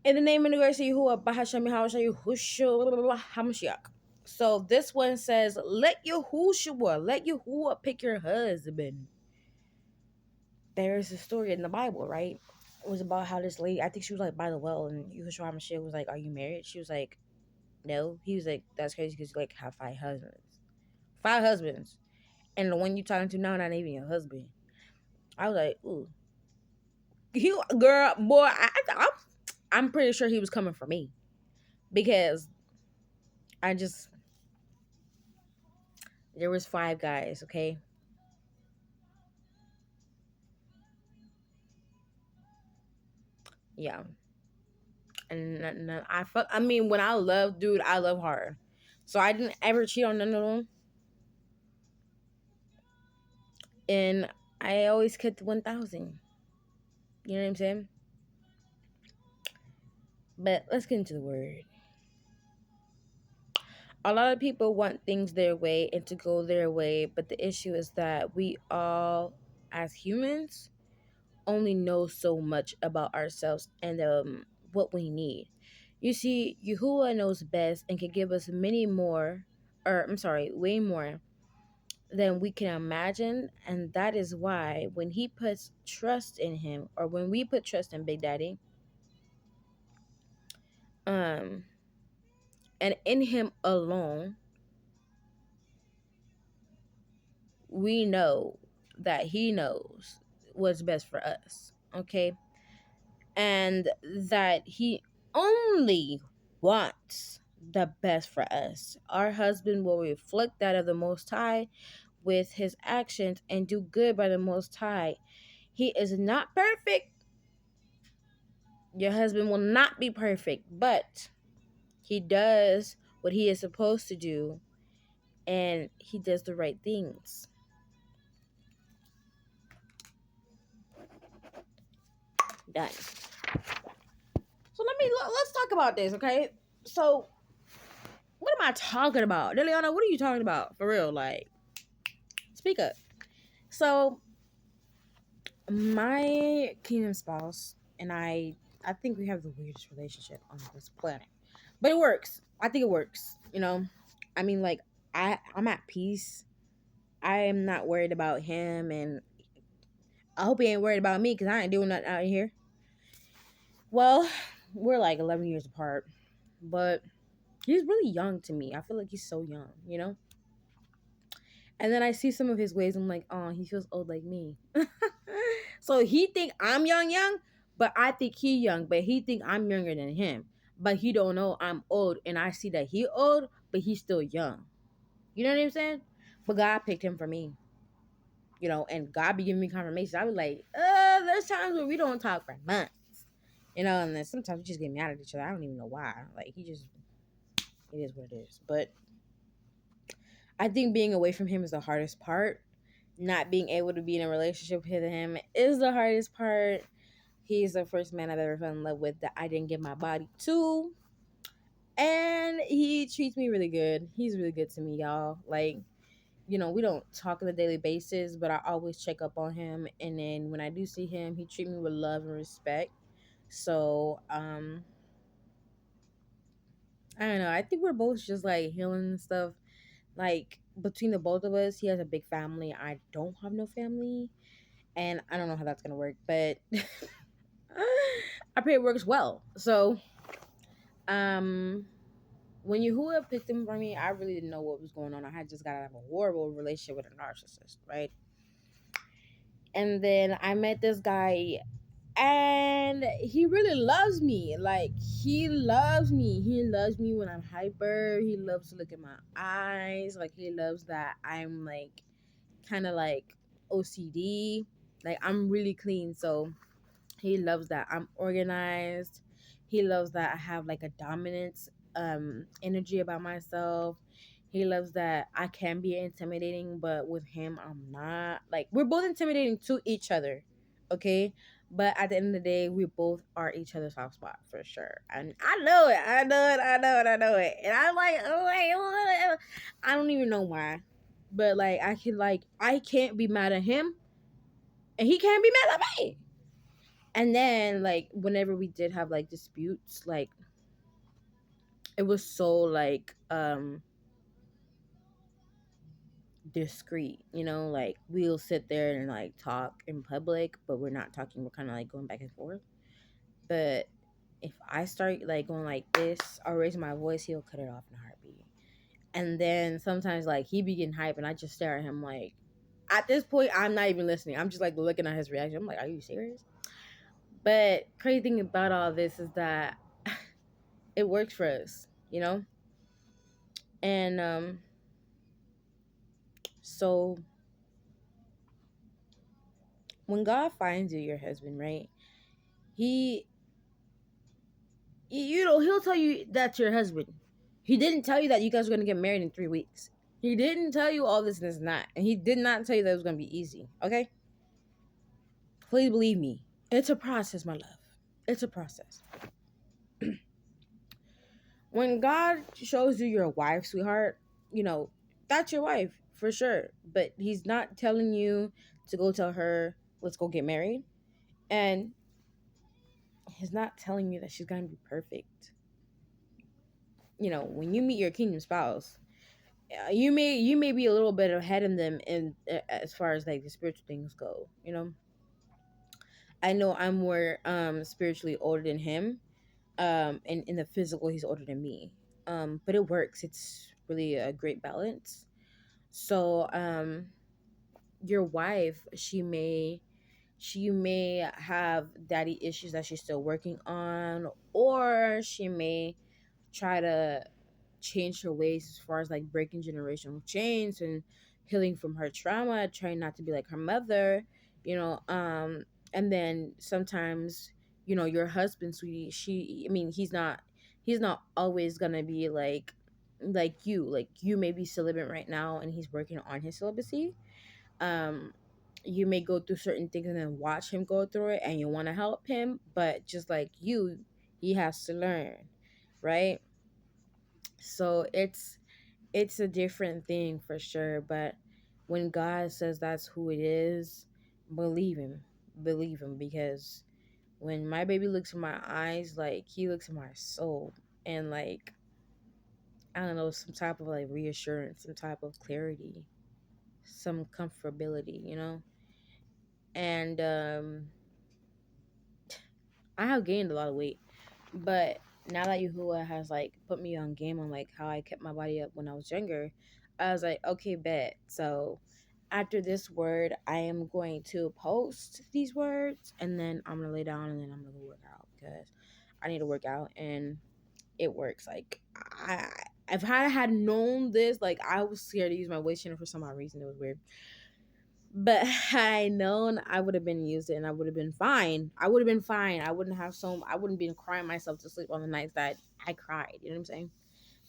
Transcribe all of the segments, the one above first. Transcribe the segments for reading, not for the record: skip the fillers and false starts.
In the name of the grace of Yahuah, Bahasham Yahweh Hamashiach. So this one says, let Yahuah pick your husband. There's a story in the Bible, right? It was about how this lady, I think she was like by the well, and Yahushua Hamashiach was like, are you married? She was like, no. He was like, that's crazy because you like have 5 husbands. 5 husbands. And the one you talking to now not even your husband. I was like, ooh. Girl, boy, I'm pretty sure he was coming for me. Because I just, there was 5 guys, okay? Yeah. And I mean, when I love, dude, I love hard. So I didn't ever cheat on none of them. And I always kept 1,000. You know what I'm saying? But let's get into the word. A lot of people want things their way and to go their way, but the issue is that we all, as humans, only know so much about ourselves and what we need. You see, Yahuwah knows best and can give us many more, or I'm sorry, way more than we can imagine, and that is why when he puts trust in him, or when we put trust in Big Daddy, um, and in him alone, we know that he knows what's best for us. Okay, and that he only wants the best for us. Our husband will reflect that of the Most High with his actions and do good by the Most High. He is not perfect. Your husband will not be perfect, but he does what he is supposed to do and he does the right things. Done. So let's talk about this, okay? So what am I talking about? Liliana, what are you talking about? For real, like, speak up. So my kingdom spouse and I think we have the weirdest relationship on this planet. But it works. I think it works, you know? I mean, like, I'm at peace. I am not worried about him, and I hope he ain't worried about me because I ain't doing nothing out here. Well, we're like 11 years apart, but he's really young to me. I feel like he's so young, you know? And then I see some of his ways. I'm like, oh, he feels old like me. So he think I'm young, but I think he young. But he think I'm younger than him. But he don't know I'm old, and I see that he old, but he's still young. You know what I'm saying? But God picked him for me. You know, and God be giving me confirmation. I was like, there's times where we don't talk for months. You know, and then sometimes we just get mad at each other. I don't even know why. Like, it is what it is. But I think being away from him is the hardest part. Not being able to be in a relationship with him is the hardest part. He's the first man I've ever fell in love with that I didn't give my body to. And he treats me really good. He's really good to me, y'all. Like, you know, we don't talk on a daily basis, but I always check up on him. And then when I do see him, he treats me with love and respect. So, I don't know. I think we're both just like healing and stuff. Like, between the both of us, he has a big family. I don't have no family. And I don't know how that's gonna work, but I pray it works well. So, um, when Yahuwah picked him for me, I really didn't know what was going on. I had just got out of a horrible relationship with a narcissist, right? And then I met this guy, and he really loves me. Like, he loves me. He loves me when I'm hyper. He loves to look at my eyes. Like, he loves that I'm like kind of like OCD. Like, I'm really clean, so he loves that I'm organized. He loves that I have like a dominance energy about myself. He loves that I can be intimidating, but with him I'm not. Like, we're both intimidating to each other, okay? But at the end of the day, we both are each other's soft spot for sure. And I know it. I know it. I know it. I know it. And I'm like, I don't even know why. But like, I can't be mad at him, and he can't be mad at me. And then like whenever we did have like disputes, like it was so like discreet, like we'll sit there and like talk in public, but we're not talking, we're kind of like going back and forth. But if I start like going like this or raising my voice, he'll cut it off in a heartbeat. And then sometimes like he be getting hype and I just stare at him like, at this point I'm not even listening, I'm just like looking at his reaction, I'm like, are you serious? But crazy thing about all this is that it works for us, and so when God finds you your husband, right, he he'll tell you that's your husband. He didn't tell you that you guys are going to get married in 3 weeks. He didn't tell you all this and this and that, and he did not tell you that it was going to be easy. Okay, please believe me, it's a process, my love. It's a process. When God shows you your wife, sweetheart, that's your wife for sure. But he's not telling you to go tell her, let's go get married. And he's not telling you that she's going to be perfect. When you meet your kingdom spouse, you may be a little bit ahead of them in as far as like the spiritual things go. I know I'm more spiritually older than him, and in the physical he's older than me, but it works. It's really a great balance. So your wife, she may have daddy issues that she's still working on, or she may try to change her ways as far as like breaking generational chains and healing from her trauma, trying not to be like her mother, you know. And then sometimes, your husband, sweetie, he's not always gonna be like you may be celibate right now and he's working on his celibacy. You may go through certain things and then watch him go through it and you want to help him, but just like you, he has to learn, right? So it's a different thing for sure. But when God says that's who it is, believe him. Believe him, because when my baby looks in my eyes, like he looks in my soul, and like, I don't know, some type of like reassurance, some type of clarity, some comfortability. And I have gained a lot of weight, but now that Yahuah has like put me on game on like how I kept my body up when I was younger, I was like, okay, bet. So after this word, I am going to post these words and then I'm gonna lay down and then I'm gonna go work out because I need to work out and it works. Like, I if I had known this, like I was scared to use my waist trainer for some odd reason. It was weird. But had I known, I would have been used it and I would have been fine. I would have been fine. I wouldn't been crying myself to sleep on the nights that I cried. You know what I'm saying?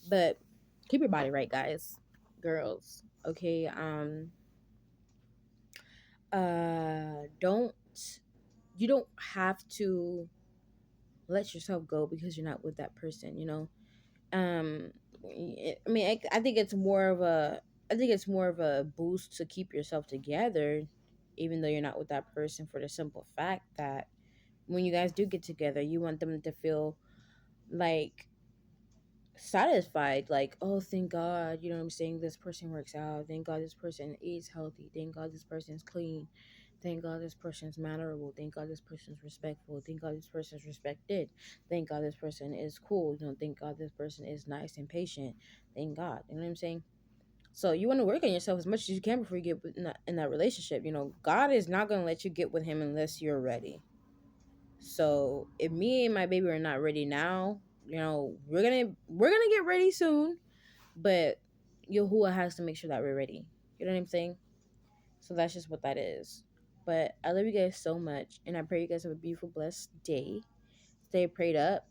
But keep your body right, guys. Girls. Okay. Don't you don't have to let yourself go because you're not with that person. um I think it's more of a boost to keep yourself together, even though you're not with that person, for the simple fact that when you guys do get together, you want them to feel like satisfied, like, oh, thank God, you know what I'm saying, this person works out, thank God this person eats healthy, thank God this person's clean, thank God this person's mannerable, thank God this person's respectful, thank God this person's respected, thank God this person is cool, thank God this person is nice and patient, thank God, you know what I'm saying. So you want to work on yourself as much as you can before you get in that relationship. God is not going to let you get with him unless you're ready. So if me and my baby are not ready now, we're gonna get ready soon. But Yahuwah has to make sure that we're ready. You know what I'm saying? So that's just what that is. But I love you guys so much, and I pray you guys have a beautiful, blessed day. Stay prayed up.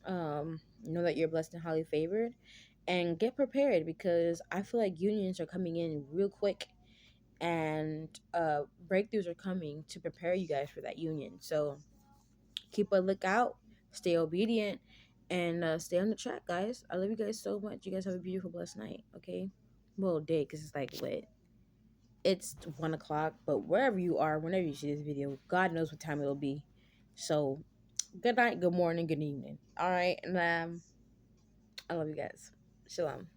Know that you're blessed and highly favored, and get prepared because I feel like unions are coming in real quick, and breakthroughs are coming to prepare you guys for that union. So keep a lookout, stay obedient, and stay on the track, guys. I love you guys so much. You guys have a beautiful, blessed night. Okay, well, day, because it's like what, it's 1 o'clock, but wherever you are, whenever you see this video, God knows what time it'll be. So good night, good morning, good evening. All right, and I love you guys. Shalom.